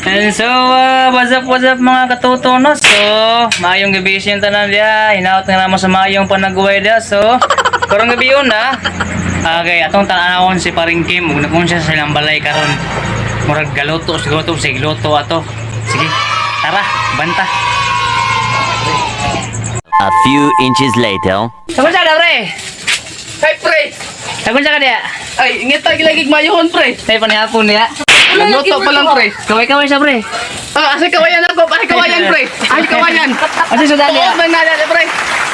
And so, what's up mga katuto, no? So, maayong gabi siya yung tanan dia. Hinaot nga naman sa maayong panaguway dia. So, karong gabi yun na. Okay, atong tanawon si Paring Kim. Huwag na kung siya sa ilang balay karon. Murag galuto, siguro sigluto ato. Sige, tara, banta. A few inches later. Sabon siya ka, pre? Hey, pre! Sabon siya ka dia? Ay, ingit lagi mayuhon, pre! May panihapon niya. Nagluto pa lang, pre! Kaway-kaway siya, pre. Ah, asay kawayan ako! Asay kawayan, pre! Asay kawayan! Asa sudan Tuot dia? man na dali, pre!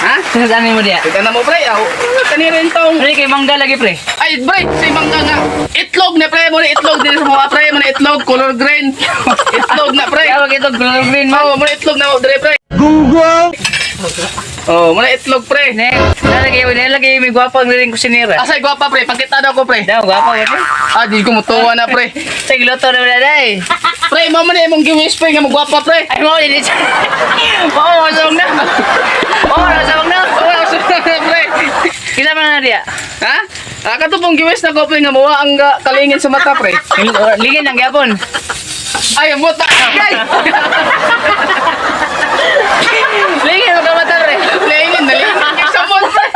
Ha? Sudan mo dia? Ika na mo, pre! Aw, kanirin tong... Pre, kay mangga lagi, pre. Ay, pre! Si Mangga nga! Itlog na, pre! Muna itlog din sa mga, pre! Muna itlog, color green! Itlog na, pre! Kaya wag ito, color green man. Oo, muna itlog na, pre, pre! Oh, muna itlog, pre! Nalagay may gwapang rin kusinira. Asay gwapa, pre! Pagkita daw ko, pre! Daw, gwapa ba? Ah, di ko mutuwa na, pre! Sige, luto na wala day. Pre, mo man imong giwis, pre! Nga mo gwapa, pre! Ay mo, hindi siya. Oo, masawag na. Oo, masawag na. Oo, sunod na, pre! Kita mo na dia. Ha? Ah, kato pong giwis na ko, pre, nga mawa ang kalingin sa mata, pre! Ligin ang gapon. Ay, ang buta! Ay! Ligin mo kamata, pre. Lingin, nalingin! Sa mo, pre!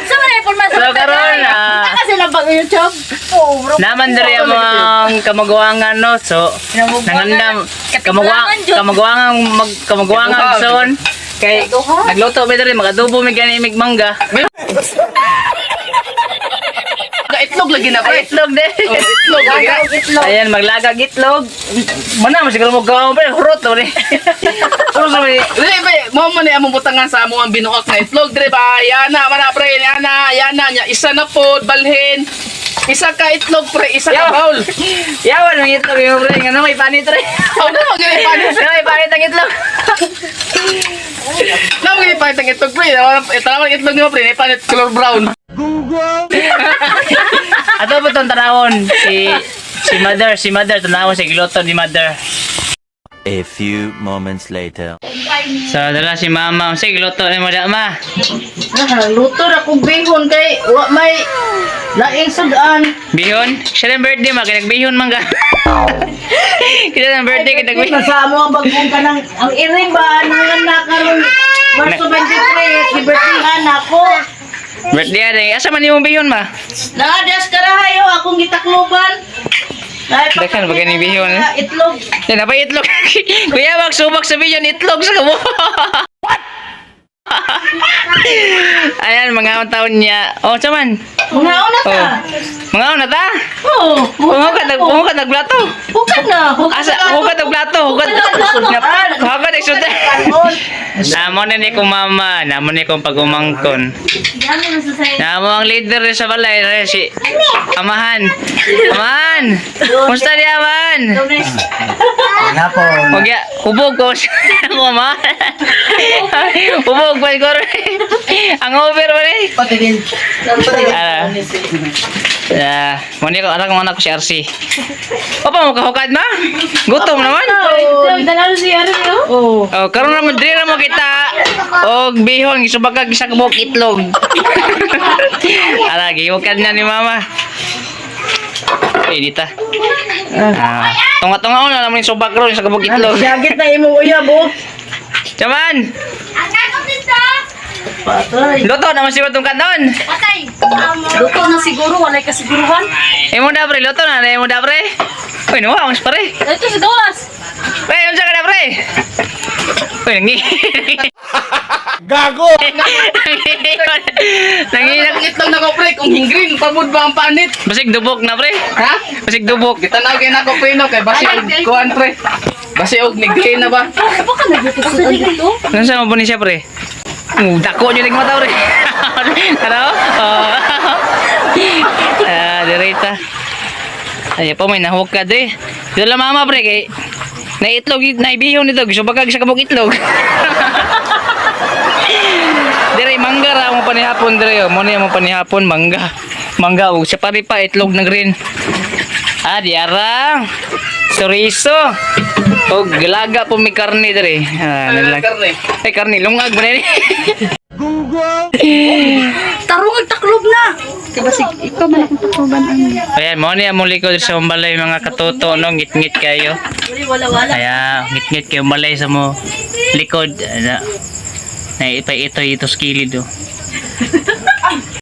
Sa mga information So, karon, kasi lang pag YouTube. Oh, bro. naman dari ang mga kamaguangan, no? So, nangandam, kamaguangan son. Kay, nagluto ba dari, magadubo may gani mig mangga. Itlog lagi na, Ay, pre! itlog din. Oh, itlog lagi na! Ayan, maglagag itlog. Mana, masiguro mo gawin, pre. Hurot, pre. Hurot, pre. Dili, pre! Mo man among butangan sa among binuok na itlog, dire ba? Yana, mana, pre! Yana, nya. Isa na po, balhin. Isa ka itlog, pre! Isa ka bowl! Yawan ang itlog yung pre. Ano, may panit, pre. Aw, na, magiging panis! Ano, may panit ang itlog. Na, magiging panis ang itlog, pre! Ito naman ang itlog niyo, pre! May panit, color brown! Ato po itong tanawon. Si mother, tanawon si giloto ni mother. A few moments later. So, dala si mama. Si giloto ni mother, ma. Luto na kong bihon kay wa may laing sudan. Bihon? Siya ng birthday, ma. Kinagbihon man ka. Kita ng birthday, kinagbihon. Masamo ang bagong ka ng ang iring ba nangan na karon Marso 23 birthday anak ko. Birthday rin. Asa man yung bihon, ma? Naadas karahayo akong gitakloban. Dakan ba gani bihon? Itlog. Yan, apa itlog? Kuya, wag subak sa bihon, itlog sa kamo. Ayan, mga taon niya. Oh, saman. Mga una ta. Mga una ta? Oo. Hukad nagplato. Hukad na. Asa, hukad nagplato. Hukad nagsudan. Namo na ni kong mama. Namo ni kong pagumangkon. Namo ang leader sa balay. Si Amahan. Amahan. Musta di Amahan? Huwag ya. Hubog ko. Ako, Amahan. Hubog pa ko rin. Ang over ba rin? Pati din. Muna ko, anak ko si RC. Opa, makahukad ma? Gutom naman. Dalalo si Ari yo. Oh. Oh, karon naman diri na mo kita. Og bihon gisubagag sa kabuk itlog. Ala, giwakad na ni mama. Dita. Tunga-tunga na naman yung subag ron sa kabuk itlog. Sagit na imo uyab oh. Chaman, Patay. luto naman si Batong Kanon. Patay. Luto na siguro walay kasiguruhan. Imo na pre, luto na. Imo na pre. Uy, nawa, mas pare. Ito si Dolas. Pre, yung saka na pre. Uy, nangi. Gago! Nangi. Ang itlog na ko, pre! Kung hinggreen, pabud ba ang panit? Basig dubok na pre. Ha? Basig dubok. Tanaw kayo na ko, pre, no? Kay basi og kuhan, pre. Basi og niggreen na ba? Baka nagluto sa dito. Ano sa mo ni siya pre? Dako nyo nang mata pre. Ano? Direta. Ay pa may nahukad eh. Dito lang mama pre kay na itlog na ibihon nito. Gusto bagag sa kabuk itlog. Dire mangga ra mo panihapon dire. Mo ni mo panihapon mangga. Mangga og sa pari pa itlog na green. Diarang. Chorizo. O galaga po may karne dire. Ano Nalag. karne? Ay karne lungag ba ni? Tarong taklob na. Diba ikaw man akong takloban ang. Ayan, mo ni among likod sa umbalay mga katuto no, ngit-ngit kayo. Kaya ngit-ngit kayo umbalay sa mo likod. Na ito skilid oh.